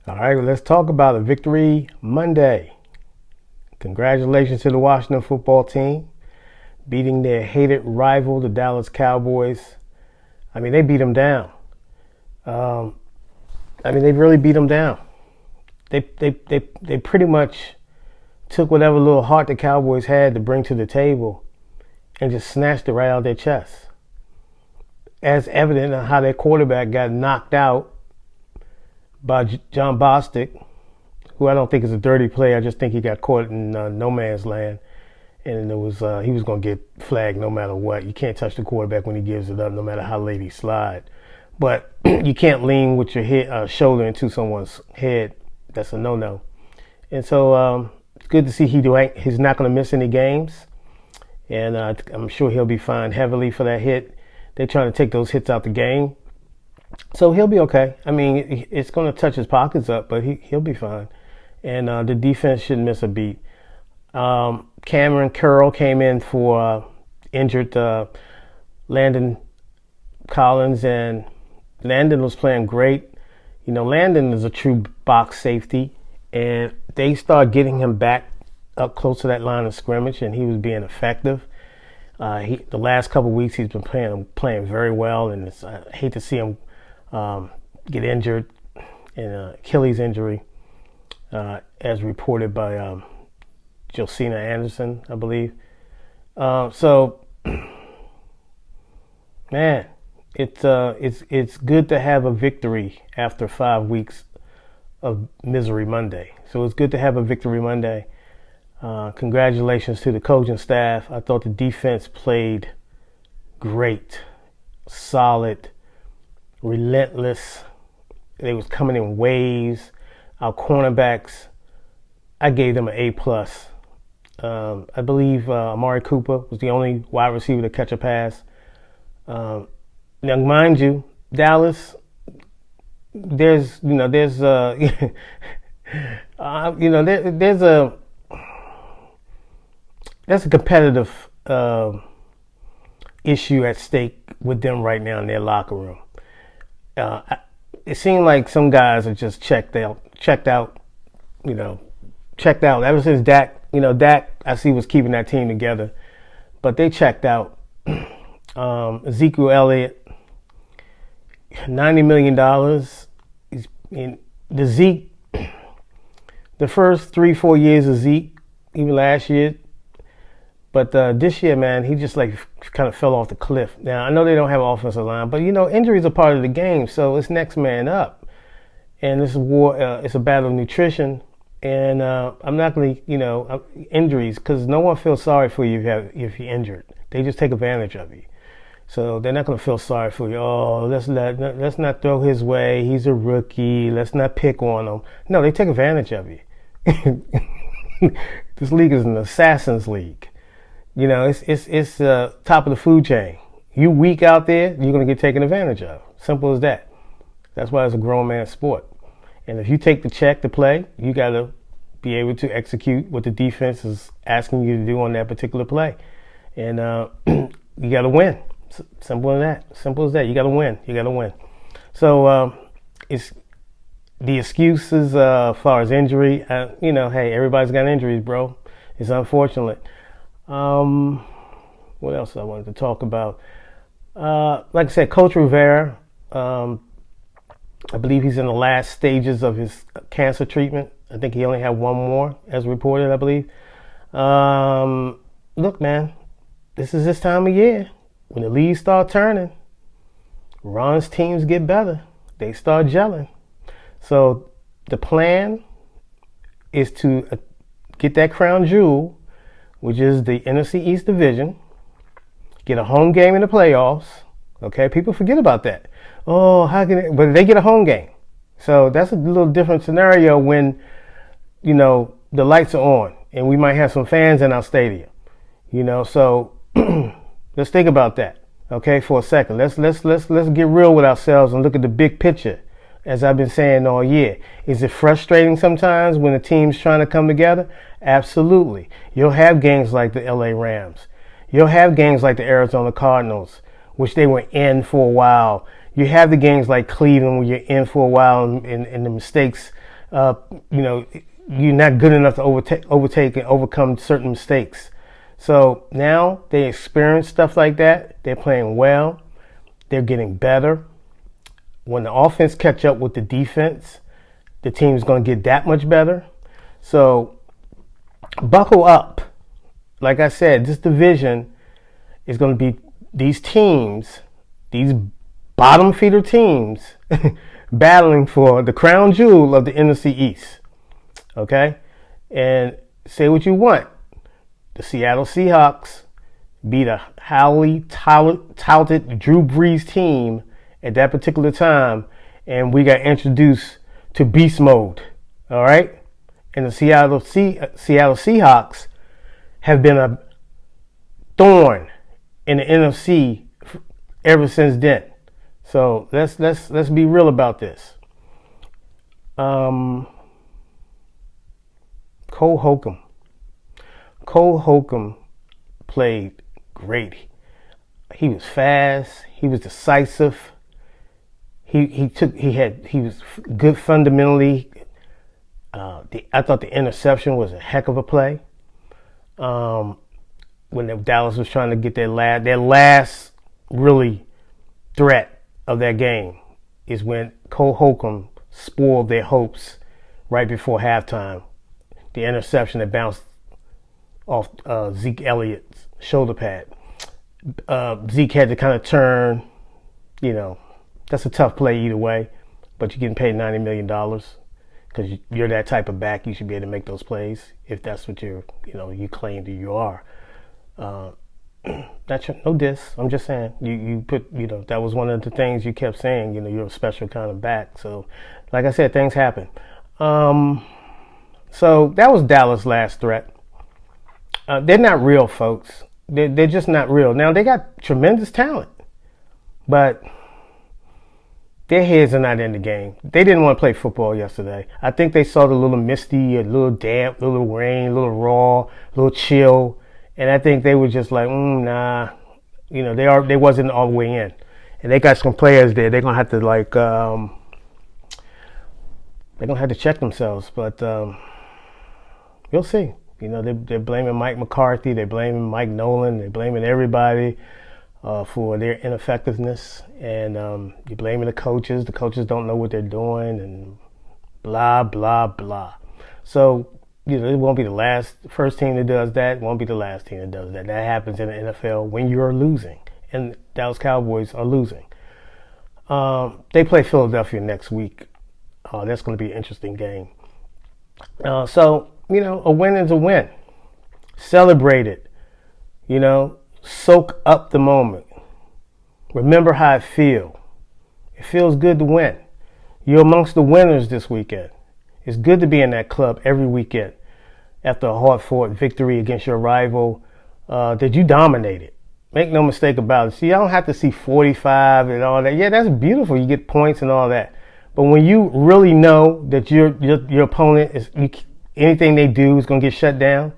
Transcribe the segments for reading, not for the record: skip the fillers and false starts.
All right, well, let's talk about a victory Monday. Congratulations to the Washington football team beating their hated rival, the Dallas Cowboys. I mean, they beat them down. Um, they really beat them down. They pretty much took whatever little heart the Cowboys had to bring to the table and just snatched it right out of their chest. As evident on how their quarterback got knocked out by John Bostic, who I don't think is a dirty play. I just think he got caught in no man's land, and it was he was going to get flagged no matter what. You can't touch the quarterback when he gives it up, no matter how late he slide. But you can't lean with your shoulder into someone's head. That's a no-no. And so it's good to see he's not going to miss any games, and I'm sure he'll be fined heavily for that hit. They're trying to take those hits out the game. So he'll be okay. I mean, it's going to touch his pockets up, but he'll be fine. And the defense shouldn't miss a beat. Cameron Curl came in for injured Landon Collins, and Landon was playing great. You know, Landon is a true box safety, and they started getting him back up close to that line of scrimmage, and he was being effective. The last couple of weeks he's been playing very well, and I hate to see him get injured in an Achilles injury, as reported by Josina Anderson, I believe. So, man, it's good to have a victory after 5 weeks of misery Monday. So it's good to have a victory Monday. Congratulations to the coaching staff. I thought the defense played great, solid, relentless. They was coming in waves. Our cornerbacks, I gave them an A+. I believe Amari Cooper was the only wide receiver to catch a pass. Now, mind you, Dallas, there's there's a competitive issue at stake with them right now in their locker room. It seemed like some guys are just checked out. Ever since Dak, I see, was keeping that team together, but they checked out. Ezekiel Elliott, $90 million. He's in the Zeke. The first 3-4 years of Zeke, even last year. But this year, man, he just kind of fell off the cliff. Now, I know they don't have an offensive line, but injuries are part of the game, so it's next man up. And this is war. It's a battle of nutrition, and I'm not going to, injuries, because no one feels sorry for you if you're injured. They just take advantage of you. So they're not going to feel sorry for you. Oh, let's not throw his way. He's a rookie. Let's not pick on him. No, they take advantage of you. This league is an assassin's league. It's top of the food chain. You weak out there, you're going to get taken advantage of. Simple as that. That's why it's a grown man's sport. And if you take the check to play, you got to be able to execute what the defense is asking you to do on that particular play. And you got to win. Simple as that. Simple as that. You got to win. You got to win. So it's the excuses as far as injury. Hey, everybody's got injuries, bro. It's unfortunate. What else I wanted to talk about? Like I said, Coach Rivera, I believe he's in the last stages of his cancer treatment. I think he only had one more, as reported, I believe. Look, man, this is this time of year. When the leaves start turning, Ron's teams get better. They start gelling. So the plan is to get that crown jewel, which is the NFC East Division, get a home game in the playoffs. Okay, people forget about that. Oh, how can it? But they get a home game. So that's a little different scenario when, the lights are on and we might have some fans in our stadium. So let's think about that. Okay, for a second. Let's get real with ourselves and look at the big picture. As I've been saying all year, is it frustrating sometimes when a team's trying to come together? Absolutely. You'll have games like the LA Rams. You'll have games like the Arizona Cardinals, which they were in for a while. You have the games like Cleveland where you're in for a while and the mistakes you know, you're not good enough to overtake and overcome certain mistakes. So now they experience stuff like that. They're playing well. They're getting better. When the offense catch up with the defense, the team's going to get that much better. So buckle up. Like I said, this division is going to be these teams, these bottom feeder teams, battling for the crown jewel of the NFC East. Okay? And say what you want. The Seattle Seahawks beat a highly touted Drew Brees team at that particular time, and we got introduced to beast mode. All right? And the Seattle Seahawks have been a thorn in the NFC ever since then. So let's be real about this. Cole Holcomb played great. He was fast. He was decisive. He was good fundamentally. I thought the interception was a heck of a play. When Dallas was trying to get their last really threat of that game is when Cole Holcomb spoiled their hopes right before halftime. The interception that bounced off Zeke Elliott's shoulder pad. Zeke had to kind of turn. You know, that's a tough play either way, but you're getting paid $90 million because you're that type of back. You should be able to make those plays if that's what you claim that you are. That's no diss. I'm just saying you put, that was one of the things you kept saying. You're a special kind of back. So, like I said, things happen. So that was Dallas' last threat. They're not real, folks. They're just not real. Now, they got tremendous talent, but their heads are not in the game. They didn't want to play football yesterday. I think they saw the little misty, a little damp, a little rain, a little raw, a little chill, and I think they were just like, nah. They wasn't all the way in, and they got some players there. They're gonna have to they're gonna have to check themselves, but we'll see. They're blaming Mike McCarthy, they're blaming Mike Nolan, they're blaming everybody for their ineffectiveness, and you're blaming the coaches. The coaches don't know what they're doing, and blah, blah, blah. So, it won't be the first team that does that. It won't be the last team that does that. That happens in the NFL when you're losing, and Dallas Cowboys are losing. They play Philadelphia next week. That's going to be an interesting game. So, a win is a win. Celebrate it. Soak up the moment. Remember how it feels. It feels good to win. You're amongst the winners this weekend. It's good to be in that club every weekend after a hard-fought victory against your rival that you dominated. Make no mistake about it. See, I don't have to see 45 and all that. Yeah, that's beautiful. You get points and all that. But when you really know that your opponent anything they do is going to get shut down,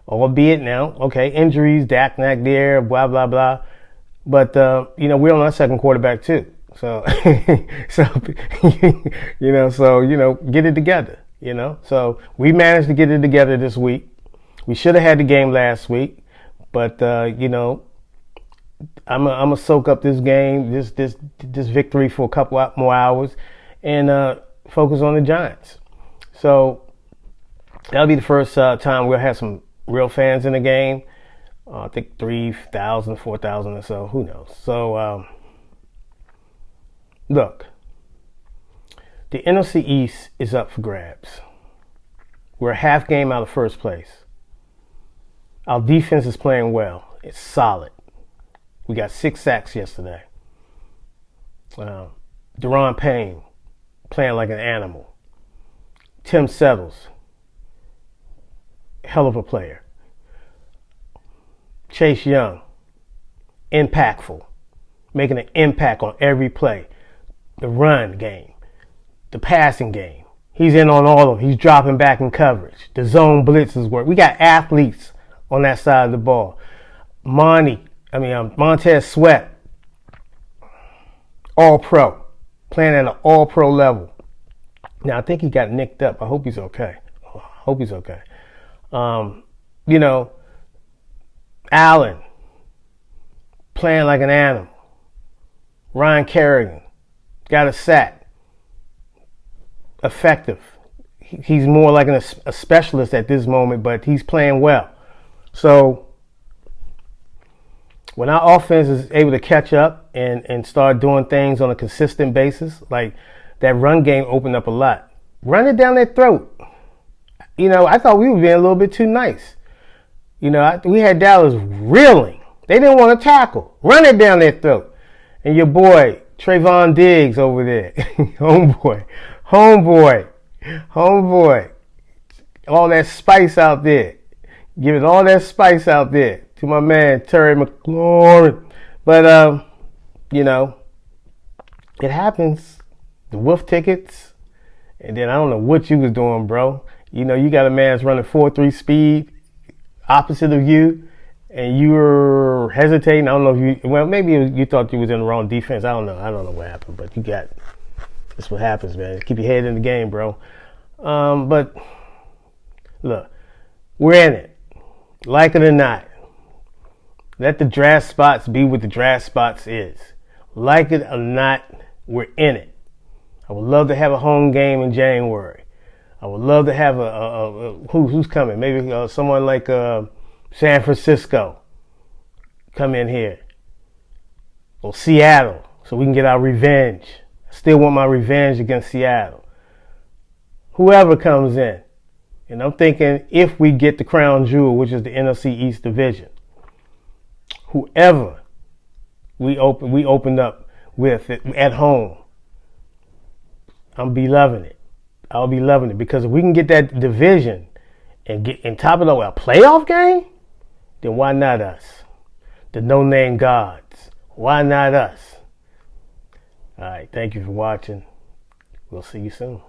albeit now, okay, injuries, Dak not there, blah, blah, blah. But, we're on our second quarterback too. So, get it together, So we managed to get it together this week. We should have had the game last week, but, I'm gonna soak up this game, this victory for a couple more hours and focus on the Giants. So that'll be the first time we'll have some real fans in the game. I think 3,000, 4,000 or so. Who knows? So, look, the NFC East is up for grabs. We're a half game out of first place. Our defense is playing well. It's solid. We got 6 sacks yesterday. Deron Payne playing like an animal. Tim Settles, hell of a player. Chase Young, impactful, making an impact on every play. The run game, the passing game. He's in on all of them. He's dropping back in coverage. The zone blitzes work. We got athletes on that side of the ball. Montez Sweat, all pro, playing at an all pro level. Now I think he got nicked up. I hope he's okay. You know, Allen playing like an animal. Ryan Kerrigan got a sack. Effective. He's more like a specialist at this moment, but he's playing well. So when our offense is able to catch up and start doing things on a consistent basis, like that run game opened up a lot. Run it down their throat. You know, I thought we were being a little bit too nice. You know, we had Dallas reeling. They didn't want to tackle. Run it down their throat. And your boy, Trayvon Diggs over there. Homeboy. All that spice out there. Giving all that spice out there to my man, Terry McLaurin. But, you know, it happens. The wolf tickets. And then I don't know what you was doing, bro. You know, you got a man that's running 4.3 speed opposite of you, and you were hesitating. I don't know if maybe you thought you was in the wrong defense. I don't know what happened, but that's what happens, man. Keep your head in the game, bro. But look, we're in it. Like it or not. Let the draft spots be what the draft spots is. Like it or not, we're in it. I would love to have a home game in January. I would love to have who's coming? Maybe someone like San Francisco come in here. Or Seattle, so we can get our revenge. I still want my revenge against Seattle. Whoever comes in. And I'm thinking if we get the crown jewel, which is the NFC East division, whoever we opened up with at home, I'll be loving it. Because if we can get that division and top it up with a playoff game, then why not us? The no-name gods. Why not us? All right, thank you for watching. We'll see you soon.